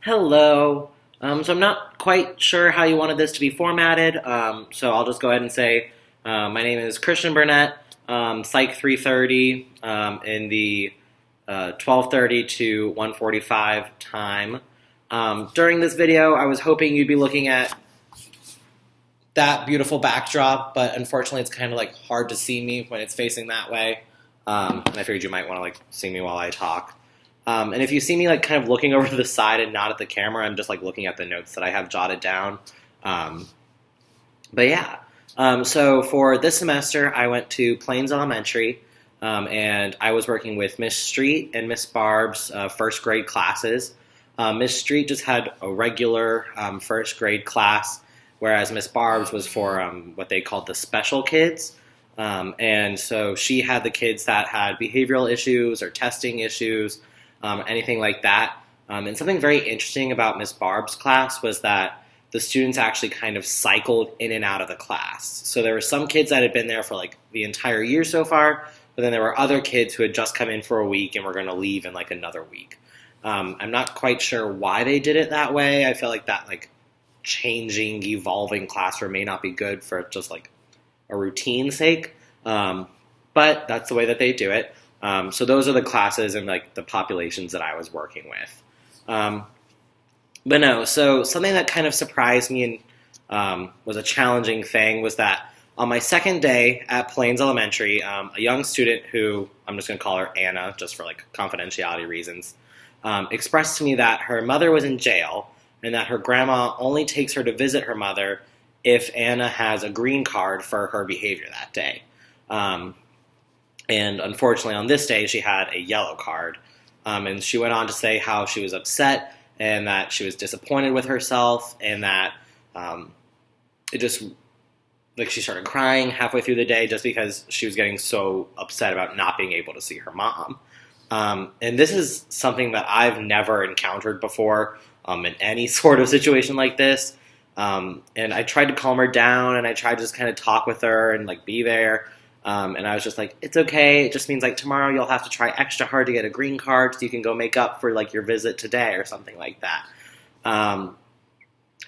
Hello. So I'm not quite sure how you wanted this to be formatted. So I'll just go ahead and say my name is Christian Burnett, Psych 330 in the 12:30 to 1:45 time. During this video, I was hoping you'd be looking at that beautiful backdrop, but unfortunately, it's kind of like hard to see me when it's facing that way. And I figured you might want to see me while I talk. And if you see me kind of looking over to the side and not at the camera, I'm just looking at the notes that I have jotted down. But yeah, so for this semester, I went to Plains Elementary, and I was working with Miss Street and Miss Barb's first grade classes. Miss Street just had a regular first grade class, whereas Miss Barb's was for what they called the special kids. And so she had the kids that had behavioral issues or testing issues, anything like that. And something very interesting about Miss Barb's class was that the students actually kind of cycled in and out of the class. So there were some kids that had been there for the entire year so far, but then there were other kids who had just come in for a week and were going to leave in another week. I'm not quite sure why they did it that way. I feel like that changing, evolving classroom may not be good for just a routine sake, but that's the way that they do it. So those are the classes and the populations that I was working with. But no, so something that kind of surprised me and was a challenging thing was that on my second day at Plains Elementary, a young student who, I'm just going to call her Anna just for confidentiality reasons, expressed to me that her mother was in jail and that her grandma only takes her to visit her mother if Anna has a green card for her behavior that day. And unfortunately, on this day, she had a yellow card. And she went on to say how she was upset and that she was disappointed with herself and that it just, she started crying halfway through the day just because she was getting so upset about not being able to see her mom. And this is something that I've never encountered before in any sort of situation like this. And I tried to calm her down and I tried to just kind of talk with her and be there. And I was just it's okay. It just means tomorrow you'll have to try extra hard to get a green card so you can go make up for your visit today or something like that. And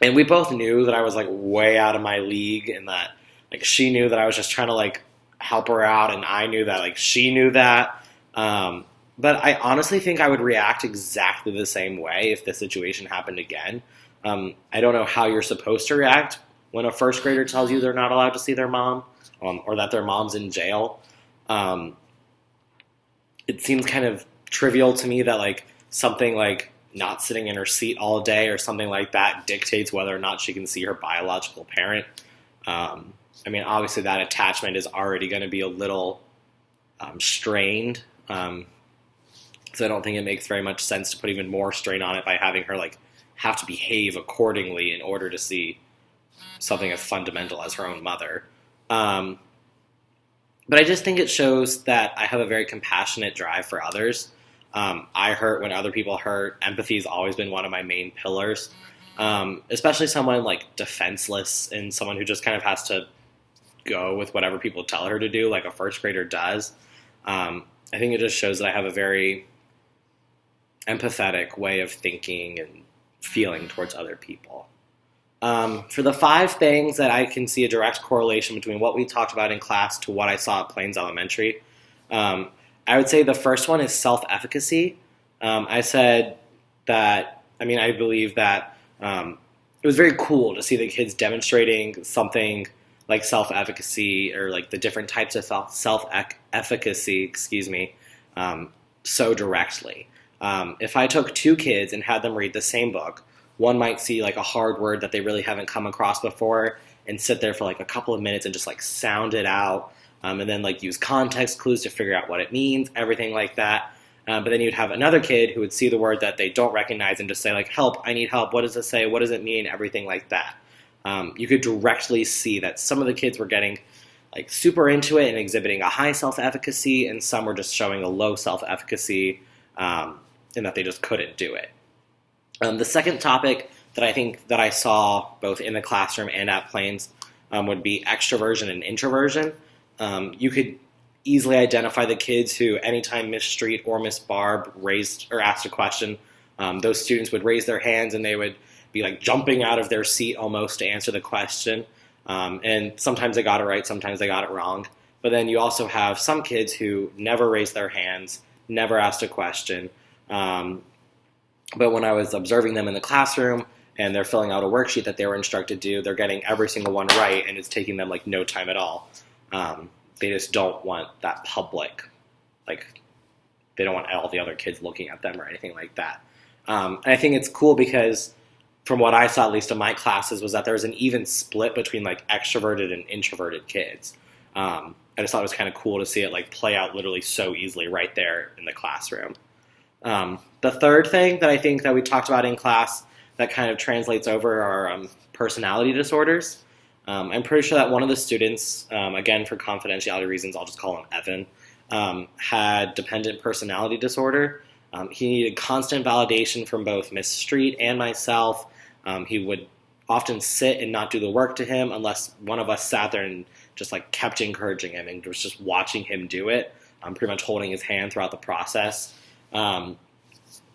we both knew that I was way out of my league and that she knew that I was just trying to help her out and I knew that she knew that. But I honestly think I would react exactly the same way if the situation happened again. I don't know how you're supposed to react when a first grader tells you they're not allowed to see their mom. Or that their mom's in jail. It seems kind of trivial to me that something not sitting in her seat all day or something like that dictates whether or not she can see her biological parent. Obviously that attachment is already going to be a little strained. So I don't think it makes very much sense to put even more strain on it by having her have to behave accordingly in order to see something as fundamental as her own mother. But I just think it shows that I have a very compassionate drive for others. I hurt when other people hurt. Empathy has always been one of my main pillars, especially someone defenseless and someone who just kind of has to go with whatever people tell her to do, like a first grader does. I think it just shows that I have a very empathetic way of thinking and feeling towards other people. For the 5 things that I can see a direct correlation between what we talked about in class to what I saw at Plains Elementary, I would say the first one is self-efficacy. I said that, I believe that it was very cool to see the kids demonstrating something like self-efficacy or the different types of self-efficacy, so directly. If I took 2 kids and had them read the same book, one might see a hard word that they really haven't come across before and sit there for a couple of minutes and just sound it out, and then use context clues to figure out what it means, everything like that. But then you'd have another kid who would see the word that they don't recognize and just say help, I need help, what does it say, what does it mean, everything like that. You could directly see that some of the kids were getting super into it and exhibiting a high self-efficacy, and some were just showing a low self-efficacy, and that they just couldn't do it. The second topic that I think that I saw both in the classroom and at Plains would be extroversion and introversion. You could easily identify the kids who, anytime Miss Street or Miss Barb raised or asked a question, those students would raise their hands and they would be like jumping out of their seat almost to answer the question. And sometimes they got it right, sometimes they got it wrong. But then you also have some kids who never raised their hands, never asked a question. But when I was observing them in the classroom and they're filling out a worksheet that they were instructed to do, they're getting every single one right, and it's taking them like no time at all. They just don't want that public, like they don't want all the other kids looking at them or anything like that. And I think it's cool because from what I saw, at least in my classes, was that there was an even split between like extroverted and introverted kids. I just thought it was kind of cool to see it like play out literally so easily right there in the classroom. The third thing that I think that we talked about in class that kind of translates over are personality disorders. I'm pretty sure that one of the students, again for confidentiality reasons, I'll just call him Evan, had dependent personality disorder. He needed constant validation from both Miss Street and myself. He would often sit and not do the work to him unless one of us sat there and just like kept encouraging him and was just watching him do it, pretty much holding his hand throughout the process.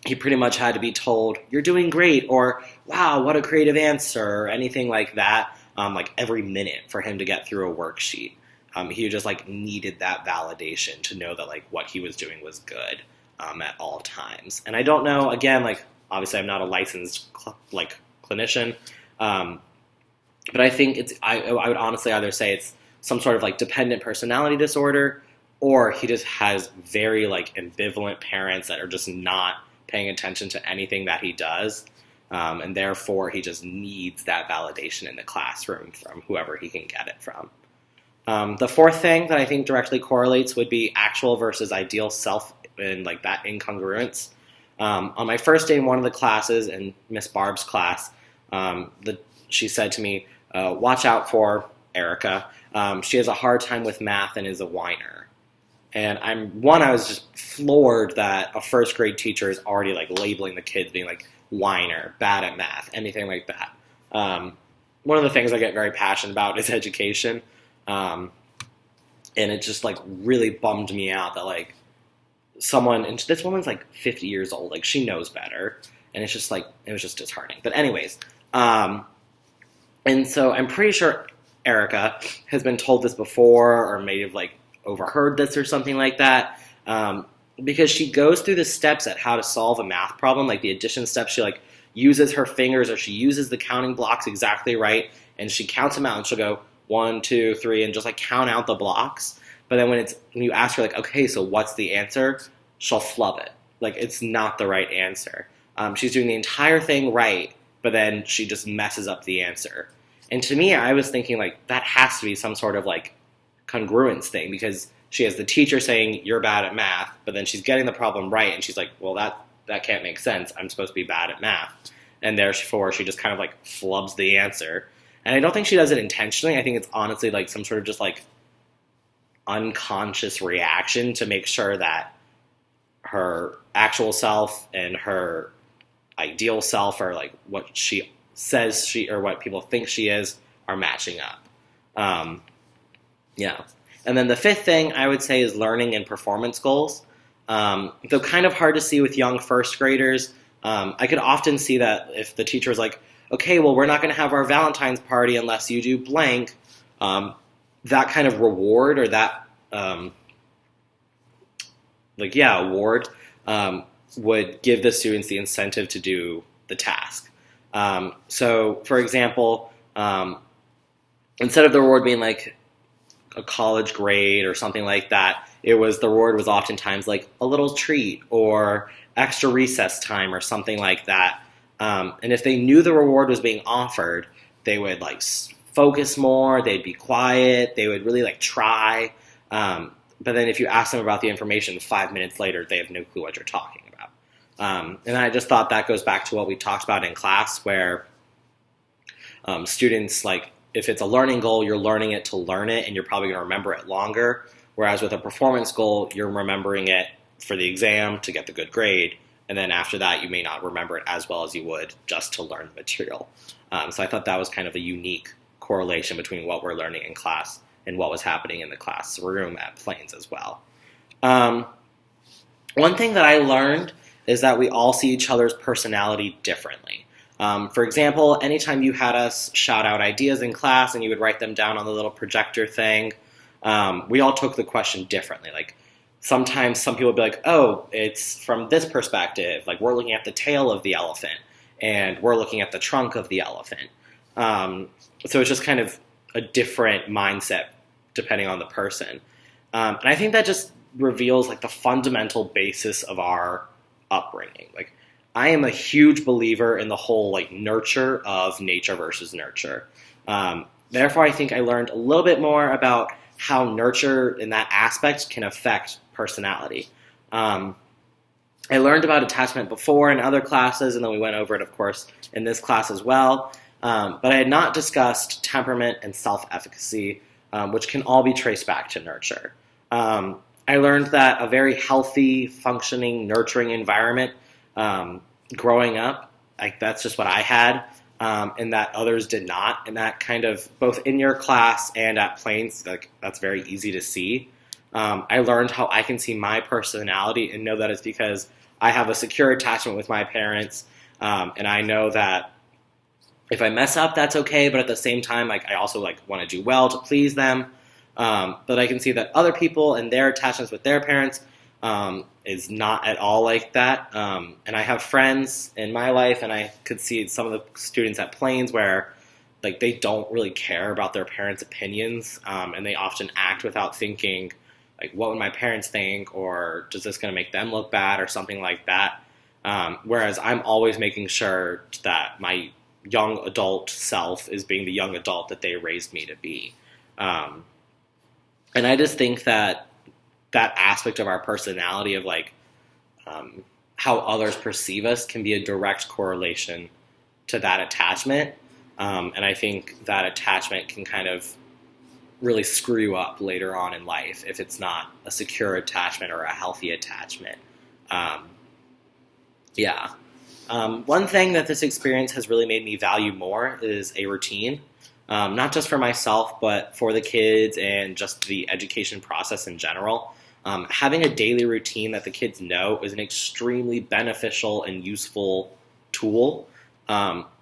He pretty much had to be told, "You're doing great," or "Wow, what a creative answer," or anything like that, like every minute for him to get through a worksheet. He just like needed that validation to know that like what he was doing was good at all times. And I don't know, again, like obviously I'm not a licensed clinician, but I think I would honestly either say it's some sort of like dependent personality disorder, or he just has very like ambivalent parents that are just not paying attention to anything that he does, and therefore he just needs that validation in the classroom from whoever he can get it from. The fourth thing that I think directly correlates would be actual versus ideal self and like that incongruence. On my first day in one of the classes, in Miss Barb's class, she said to me, "Watch out for Erica. She has a hard time with math and is a whiner." And I was just floored that a first grade teacher is already like labeling the kids being like whiner, bad at math, anything like that. One of the things I get very passionate about is education. And it just like really bummed me out that like and this woman's like 50 years old, like she knows better. And it's just like, it was just disheartening. But anyways, and so I'm pretty sure Erica has been told this before, or may have like overheard this or something like that, because she goes through the steps at how to solve a math problem, like the addition steps. She like uses her fingers, or she uses the counting blocks exactly right, and she counts them out, and she'll go 1, 2, 3, and just like count out the blocks. But then when you ask her like, okay, so what's the answer, she'll flub it. Like it's not the right answer. She's doing the entire thing right, but then she just messes up the answer. And to me, I was thinking like that has to be some sort of like congruence thing, because she has the teacher saying you're bad at math, but then she's getting the problem right, and she's like, well, that can't make sense. I'm supposed to be bad at math. And therefore she just kind of like flubs the answer. And I don't think she does it intentionally. I think it's honestly like some sort of just like unconscious reaction to make sure that her actual self and her ideal self, or like what she says or what people think she is, are matching up. Yeah. And then the fifth thing I would say is learning and performance goals. Though kind of hard to see with young first graders. I could often see that if the teacher was like, okay, well, we're not going to have our Valentine's party unless you do blank, that kind of reward, or that, award, would give the students the incentive to do the task. So, for example, instead of the reward being like a college grade or something like that, the reward was oftentimes like a little treat or extra recess time or something like that. And if they knew the reward was being offered, they would like focus more, they'd be quiet, they would really like try. But then if you ask them about the information 5 minutes later, they have no clue what you're talking about. And I just thought that goes back to what we talked about in class, where students, like, if it's a learning goal, you're learning it to learn it, and you're probably going to remember it longer. Whereas with a performance goal, you're remembering it for the exam to get the good grade. And then after that, you may not remember it as well as you would just to learn the material. So I thought that was kind of a unique correlation between what we're learning in class and what was happening in the classroom at Plains as well. One thing that I learned is that we all see each other's personality differently. For example, anytime you had us shout out ideas in class and you would write them down on the little projector thing, we all took the question differently. Like sometimes some people would be like, oh, it's from this perspective. Like we're looking at the tail of the elephant and we're looking at the trunk of the elephant. So it's just kind of a different mindset depending on the person. And I think that just reveals like the fundamental basis of our upbringing. Like I am a huge believer in the whole like nurture of nature versus nurture. Therefore, I think I learned a little bit more about how nurture in that aspect can affect personality. I learned about attachment before in other classes, and then we went over it, of course, in this class as well. But I had not discussed temperament and self-efficacy, which can all be traced back to nurture. I learned that a very healthy, functioning, nurturing environment growing up, like that's just what I had, and that others did not. And that kind of, both in your class and at Plains, like that's very easy to see. I learned how I can see my personality and know that it's because I have a secure attachment with my parents, and I know that if I mess up, that's okay, but at the same time, like I also like want to do well to please them. But I can see that other people and their attachments with their parents is not at all like that. And I have friends in my life, and I could see some of the students at Plains where like they don't really care about their parents' opinions, and they often act without thinking, like, what would my parents think, or is this going to make them look bad, or something like that. Whereas I'm always making sure that my young adult self is being the young adult that they raised me to be. And I just think that that aspect of our personality of like how others perceive us can be a direct correlation to that attachment. And I think that attachment can kind of really screw you up later on in life if it's not a secure attachment or a healthy attachment. One thing that this experience has really made me value more is a routine, not just for myself, but for the kids and just the education process in general. Having a daily routine that the kids know is an extremely beneficial and useful tool.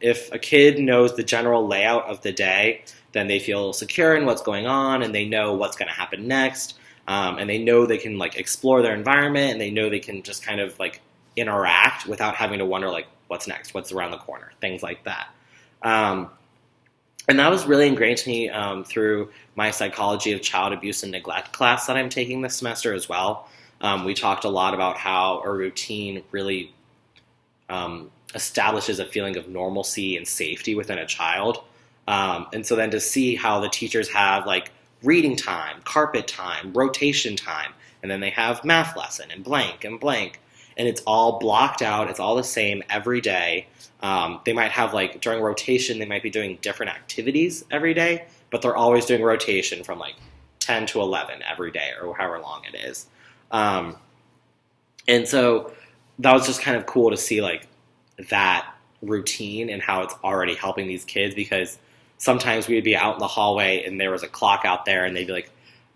If a kid knows the general layout of the day, then they feel secure in what's going on, and they know what's going to happen next, and they know they can like explore their environment, and they know they can just kind of like interact without having to wonder like what's next, what's around the corner, things like that. And that was really ingrained to me through my psychology of child abuse and neglect class that I'm taking this semester as well. We talked a lot about how a routine really establishes a feeling of normalcy and safety within a child. And so then to see how the teachers have like reading time, carpet time, rotation time, and then they have math lesson and blank, and it's all blocked out. It's all the same every day. They might have like during rotation, they might be doing different activities every day, but they're always doing rotation from like 10 to 11 every day or however long it is. And so that was just kind of cool to see like that routine and how it's already helping these kids, because sometimes we would be out in the hallway and there was a clock out there and they'd be like,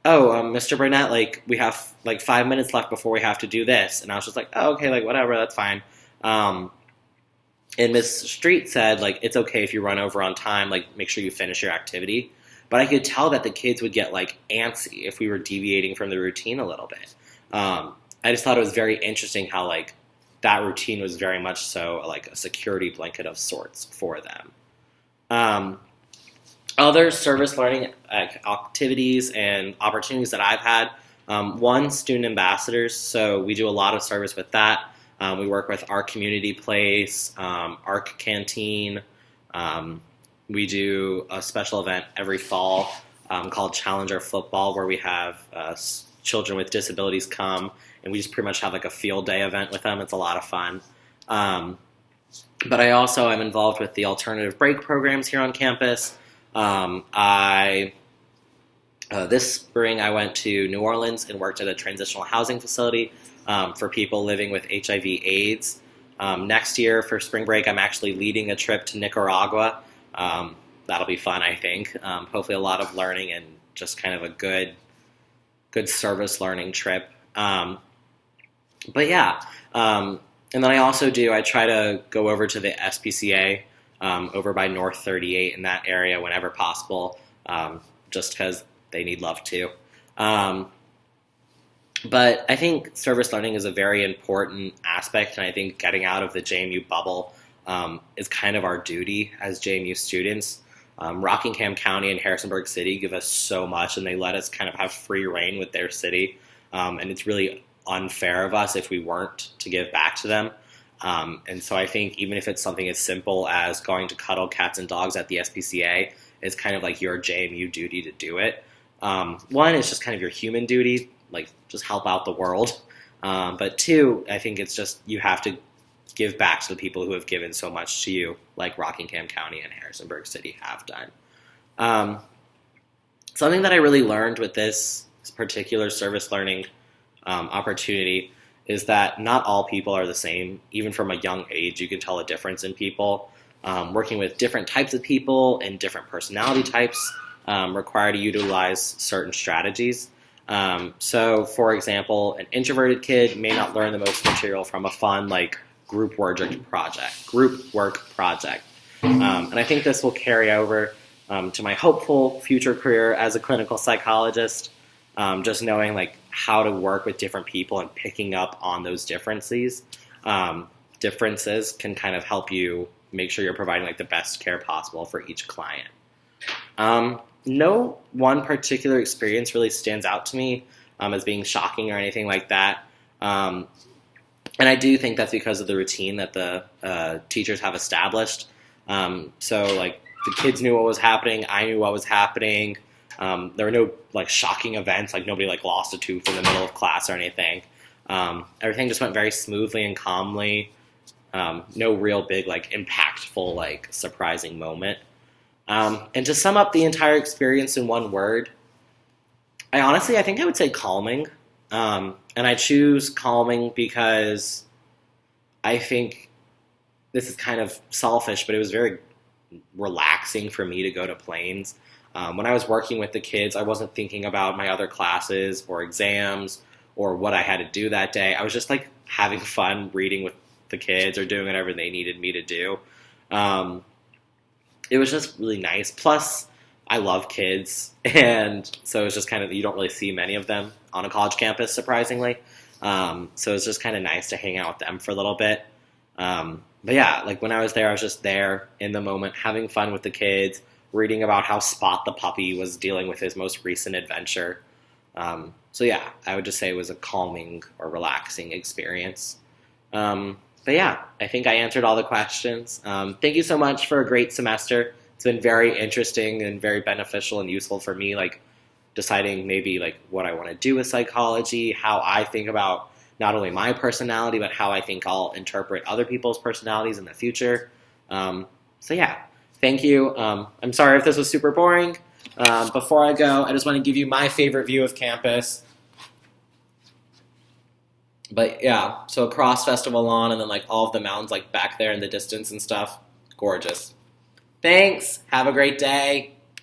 oh, Mr. Burnett, like we have like 5 minutes left before we have to do this. And I was just like, oh, okay, like whatever, that's fine. And Miss Street said, like, it's okay if you run over on time, like make sure you finish your activity. But I could tell that the kids would get like antsy if we were deviating from the routine a little bit. I just thought it was very interesting how like that routine was very much so like a security blanket of sorts for them. Other service learning activities and opportunities that I've had, one, student ambassadors. So we do a lot of service with that. We work with our community place, ARC Canteen. We do a special event every fall called Challenger Football, where we have children with disabilities come, and we just pretty much have like a field day event with them. It's a lot of fun. But I also am involved with the alternative break programs here on campus. This spring I went to New Orleans and worked at a transitional housing facility for people living with HIV/AIDS. Next year for spring break, I'm actually leading a trip to Nicaragua. That'll be fun, I think. Hopefully a lot of learning and just kind of a good service learning trip. But yeah, And then I try to go over to the SPCA over by North 38 in that area whenever possible, just because they need love too. But I think service learning is a very important aspect, and I think getting out of the JMU bubble is kind of our duty as JMU students. Rockingham County and Harrisonburg City give us so much, and they let us kind of have free reign with their city, and it's really unfair of us if we weren't to give back to them. And so I think even if it's something as simple as going to cuddle cats and dogs at the SPCA, it's kind of like your JMU duty to do it. One, it's just kind of your human duty, like just help out the world. But two, I think it's just you have to give back to the people who have given so much to you, like Rockingham County and Harrisonburg City have done. Something that I really learned with this particular service learning opportunity is that not all people are the same. Even from a young age, you can tell a difference in people. Working with different types of people and different personality types require to utilize certain strategies. So, for example, an introverted kid may not learn the most material from a fun, like, group work project. And I think this will carry over to my hopeful future career as a clinical psychologist, just knowing, like, how to work with different people and picking up on those differences. Differences can kind of help you make sure you're providing, like, the best care possible for each client. No one particular experience really stands out to me as being shocking or anything like that. And I do think that's because of the routine that the teachers have established. So, like, the kids knew what was happening. I knew what was happening. There were no, like, shocking events, like nobody, like, lost a tooth in the middle of class or anything. Everything just went very smoothly and calmly. No real big, like, impactful, like, surprising moment. And to sum up the entire experience in one word, I think I would say calming. And I choose calming because I think this is kind of selfish, but it was very relaxing for me to go to Plains. When I was working with the kids, I wasn't thinking about my other classes or exams or what I had to do that day. I was just, like, having fun reading with the kids or doing whatever they needed me to do. It was just really nice. Plus, I love kids, and so it's just kind of, you don't really see many of them on a college campus, surprisingly. So it's just kind of nice to hang out with them for a little bit. But yeah, like, when I was there, I was just there in the moment, having fun with the kids, reading about how Spot the puppy was dealing with his most recent adventure. So yeah, I would just say it was a calming or relaxing experience. But yeah, I think I answered all the questions. Thank you so much for a great semester. It's been very interesting and very beneficial and useful for me, like, deciding maybe, like, what I want to do with psychology, how I think about not only my personality, but how I think I'll interpret other people's personalities in the future. So yeah, thank you. I'm sorry if this was super boring. Before I go, I just want to give you my favorite view of campus. But yeah, so across Festival Lawn and then, like, all of the mountains, like, back there in the distance and stuff. Gorgeous. Thanks. Have a great day.